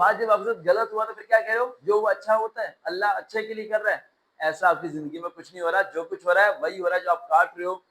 बाद जब आपके साथ गलत हुआ तो फिर क्या कह रहे हो, जो वो अच्छा होता है अल्लाह अच्छे के लिए कर रहा है। ऐसा आपकी जिंदगी में कुछ नहीं हो रहा, जो कुछ हो रहा है वही हो रहा है जो आप काट रहे हो,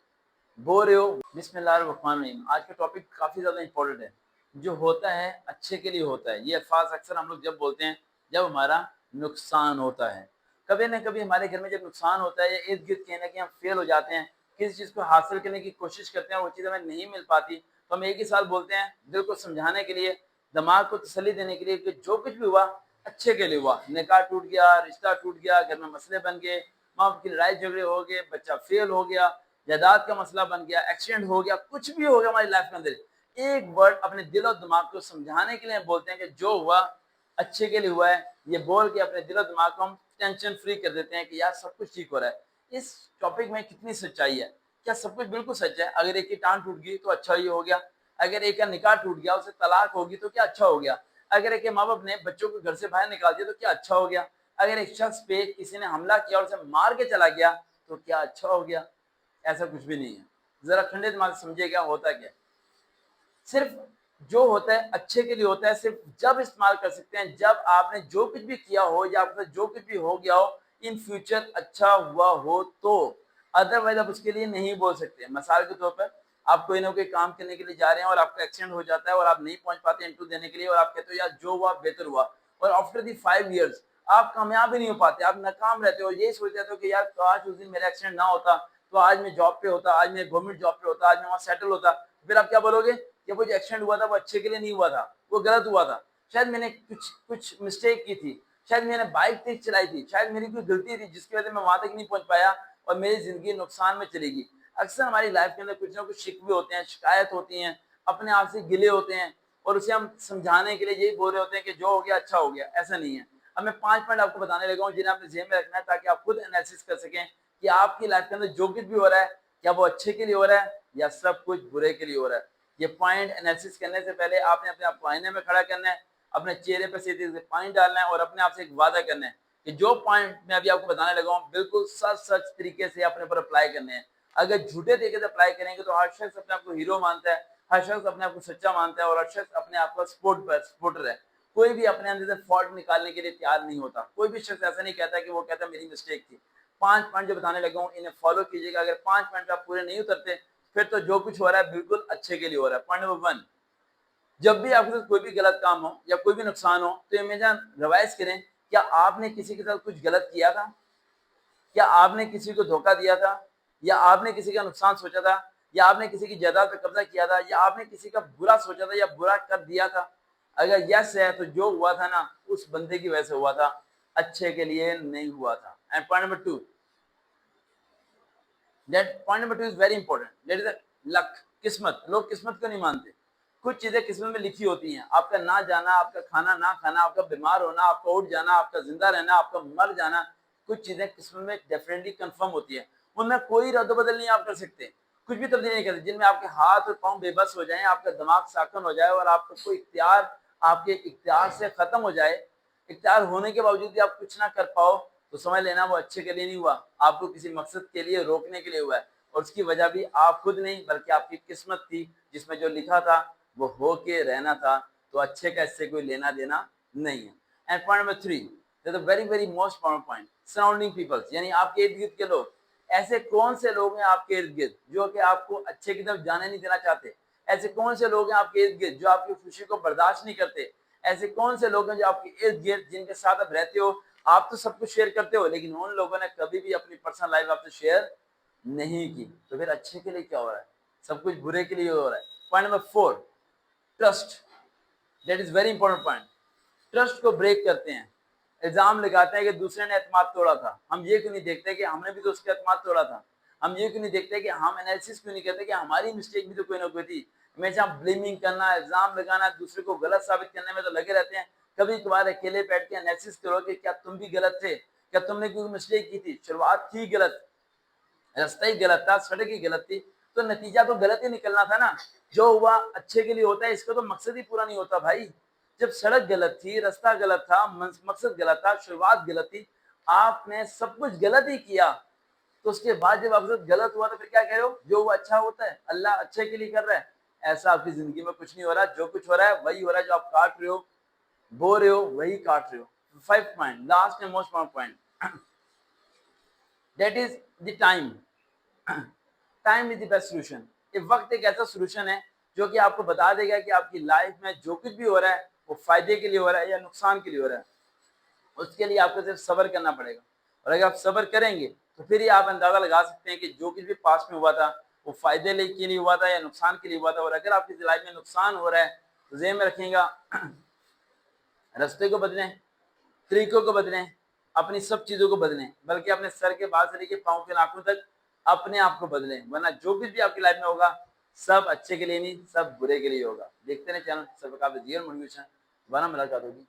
बो रहे हो। बिस्मिल्लाहिर्रहमानिर्रहीम। आज का टॉपिक काफी ज्यादा इंपॉर्टेंट है। जो होता है अच्छे के लिए होता है, ये अल्फाज अक्सर हम लोग जब बोलते हैं जब हमारा नुकसान होता है। कभी ना कभी हमारे घर में जब नुकसान होता है या इर्द गिर्द कहीं ना कहीं हम फेल हो जाते हैं, किसी चीज को हासिल करने की कोशिश करते हैं, वो चीज हमें नहीं मिल पाती, तो हम एक ही साल बोलते हैं दिल को समझाने के लिए, दिमाग को तसल्ली देने के लिए कि जो कुछ भी हुआ अच्छे के लिए हुआ। निकाह टूट गया, रिश्ता टूट गया, घर में मसले बन गए, माँ बाप की लड़ाई झगड़े हो गए, बच्चा फेल हो गया, जायदाद का मसला बन गया, एक्सीडेंट हो गया, कुछ भी हो गया हमारी लाइफ के अंदर, एक वर्ड अपने दिल और दिमाग को समझाने के लिए बोलते हैं कि जो हुआ अच्छे के लिए हुआ है। ये बोल के अपने दिल और दिमाग को हम टेंशन फ्री कर देते हैं कि यार सब कुछ ठीक हो रहा है। इस टॉपिक में कितनी सच्चाई है? क्या सब कुछ बिल्कुल सच है? अगर एक की टांग टूट गई तो अच्छा ही हो गया, अगर एक का निकाह टूट गया, उसे तलाक होगी तो क्या अच्छा हो गया, अगर एक के माँ बाप ने बच्चों को घर से बाहर निकाल दिया तो क्या अच्छा हो गया, अगर एक शख्स पे किसी ने हमला किया और उसे मार के चला गया तो क्या अच्छा हो गया? ऐसा कुछ भी नहीं है। जरा ठंडे दिमाग से समझिएगा होता क्या। सिर्फ जो होता है अच्छे के लिए होता है, सिर्फ जब इस्तेमाल कर सकते हैं जब आपने जो कुछ भी किया हो या आपके जो कुछ भी हो गया हो इन फ्यूचर अच्छा हुआ हो तो। अदरवाइज आप उसके लिए नहीं बोल सकते। मिसाल के तौर पर आप कोई ना कोई काम करने के लिए जा रहे हैं और आपका एक्सीडेंट हो जाता है और आप नहीं पहुंच पाते इंटरव्यू देने के लिए, और आप कहते हो यार जो हुआ बेहतर हुआ, और आफ्टर दी 5 years आप कामयाब ही नहीं हो पाते, आप नाकाम रहते हो, ये सोच रहे हो कि यार काश उस दिन मेरा एक्सीडेंट ना होता तो आज मैं जॉब पे होता, आज मैं गवर्नमेंट जॉब पे होता, आज मैं वहां सेटल होता। फिर आप क्या बोलोगे कि वो जो एक्सीडेंट हुआ था वो अच्छे के लिए नहीं हुआ था, वो गलत हुआ था, शायद मैंने कुछ कुछ मिस्टेक की थी, शायद मैंने बाइक तेज चलाई थी, शायद मेरी कोई गलती थी जिसकी वजह से मैं वहां तक नहीं पहुंच पाया और मेरी जिंदगी नुकसान में चलेगी। अक्सर हमारी लाइफ के अंदर कुछ ना कुछ शिकवे होते हैं, शिकायत होती हैं, अपने आप से गिले होते हैं, और उसे हम समझाने के लिए यही बोल रहे होते हैं कि जो हो गया अच्छा हो गया। ऐसा नहीं है। अब मैं 5 पॉइंट आपको बताने लगा हूँ जिन्हें आपने जेब में रखना है ताकि आप खुद एनालिसिस कर सकें कि आपकी लाइफ के अंदर जो कुछ भी हो रहा है क्या वो अच्छे के लिए हो रहा है या सब कुछ बुरे के लिए हो रहा है। ये पॉइंट एनालिसिस करने से पहले आपने अपने आप को आईने में खड़ा करना है, अपने चेहरे पर सीधे से पानी डालना है और अपने आप से एक वादा करना है कि जो पॉइंट मैं अभी आपको बताने लगा हूँ बिल्कुल सच सच तरीके से अपने पर अप्लाई करने हैं। अगर झूठे तरीके से अप्लाई करेंगे तो हर शख्स अपने आप को हीरो मानता है, हर शख्स अपने आप को सच्चा मानता है और हर शख्स अपने आप को सपोर्टर है। कोई भी अपने अंदर से फॉल्ट निकालने के लिए तैयार नहीं होता। कोई भी शख्स ऐसा नहीं कहता कि वो कहता मेरी मिस्टेक थी। 5 पॉइंट जो बताने लगा हूँ इन्हें फॉलो कीजिएगा। अगर 5 पॉइंट आप पूरे नहीं उतरते फिर तो जो कुछ हो रहा है बिल्कुल अच्छे के लिए हो रहा है। पॉइंट नंबर 1, जब भी आपके साथ कोई भी गलत काम हो या कोई भी नुकसान हो तो हमेशा रिवाइज करें, क्या आपने किसी के साथ कुछ गलत किया था, क्या आपने किसी को धोखा दिया था, या आपने किसी का नुकसान सोचा था, या आपने किसी की जायदाद पर कब्जा किया था, या आपने किसी का बुरा सोचा था या बुरा कर दिया था। अगर यस है तो जो हुआ था ना उस बंदे की वजह से हुआ था, अच्छे के लिए नहीं हुआ था। And point number two is very important, that is luck, किस्मत। लोग किस्मत को नहीं मानते। कुछ चीजें किस्मत में लिखी होती हैं, आपका ना जाना, आपका खाना ना खाना, आपका बीमार होना, आपका उठ जाना, आपका जिंदा रहना, आपका मर जाना, कुछ चीजें किस्मत में डेफिनेटली कंफर्म होती है। उनमें कोई रद्द बदल नहीं आप कर सकते, कुछ भी तब्दील नहीं कर सकते। जिनमें आपके हाथ और पांव बेबस हो जाए, आपका दिमाग साकन हो जाए और आपका कोई इख्तियार आपके इख्तियार से खत्म हो जाए, इख्तियार होने के बावजूद भी आप कुछ ना कर पाओ, तो समझ लेना वो अच्छे के लिए नहीं हुआ, आपको किसी मकसद के लिए रोकने के लिए हुआ है। और उसकी वजह भी आप खुद नहीं बल्कि आपकी किस्मत थी, जिसमें जो लिखा था वो हो के रहना था। तो अच्छे का इससे कोई लेना देना नहीं है। And point number 3, very very most important point, surrounding peoples, यानी आपके इर्द गिर्द के लोग। ऐसे कौन से लोग हैं आपके इर्द गिर्द जो कि आपको अच्छे की तरफ जाने नहीं देना चाहते? ऐसे कौन से लोग हैं आपके इर्द गिर्द जो आपकी खुशी को बर्दाश्त नहीं करते? ऐसे कौन से लोग हैं जो आपके इर्द गिर्द जिनके साथ आप रहते हो, आप तो सब कुछ शेयर करते हो लेकिन उन लोगों ने कभी भी अपनी पर्सनल लाइफ आपसे शेयर नहीं की? तो फिर अच्छे के लिए क्या हो रहा है? सब कुछ बुरे के लिए हो रहा है। Point number 4, trust, that is very important point. Trust को ब्रेक करते हैं, इल्जाम लगाते हैं कि दूसरे ने एतमाद तोड़ा था। हम ये क्यों नहीं देखते कि हमने भी तो उसका एतमाद तोड़ा था? हम ये क्यों नहीं देखते कि हम एनालिसिस क्यों नहीं करते कि हमारी मिस्टेक भी तो कोई ना कोई थी? हमेशा ब्लेमिंग करना, इल्जाम लगाना, दूसरे को गलत साबित करने में तो लगे रहते हैं। कभी कभार अकेले बैठ के एनालिसिस करो कि क्या तुम भी गलत थे, क्या तुमने कोई मिस्टेक की थी, शुरुआत थी गलत, रास्ता ही गलत था, सड़क ही गलत थी, तो नतीजा तो गलत ही निकलना था ना। जो हुआ अच्छे के लिए होता है, इसका तो मकसद ही पूरा नहीं होता भाई। जब सड़क गलत थी, रास्ता गलत था, मकसद गलत था, शुरुआत गलत थी, आपने सब कुछ गलत ही किया, तो उसके बाद जब आपके साथ गलत हुआ तो फिर क्या कह रहे हो, जो हुआ अच्छा होता है, अल्लाह अच्छे के लिए कर रहा है। ऐसा आपकी जिंदगी में कुछ नहीं हो रहा, जो कुछ हो रहा है वही हो रहा है जो आप काट रहे हो, बो रहे हो वही काट रहे हो। 5 point, last and most point, that is the time. Time is the best solution. ये वक्त एक ऐसा सोल्यूशन है जो कि आपको बता देगा कि आपकी लाइफ में जो कुछ भी हो रहा है वो फायदे के लिए हो रहा है या नुकसान के लिए हो रहा है। उसके लिए आपको सिर्फ सब्र करना पड़ेगा, और अगर आप सब्र करेंगे तो फिर ही आप अंदाजा लगा सकते हैं कि जो कुछ भी पास में हुआ था वो फायदे के लिए हुआ था या नुकसान के लिए हुआ था। और अगर आपकी लाइफ में नुकसान हो रहा है तो ज़हन में रखिएगा, रास्ते को बदलें, तरीकों को बदलें, अपनी सब चीज़ों को बदलें, बल्कि अपने सर के बाल से लेकर पाँव के नाखून तक अपने आप को बदलें, वरना जो कुछ भी आपकी लाइफ में होगा सब अच्छे के लिए नहीं, सब बुरे के लिए होगा। देखते रहे चैनल सबका जीवन मोटिवेशन, दोबारा मुलाकात होगी।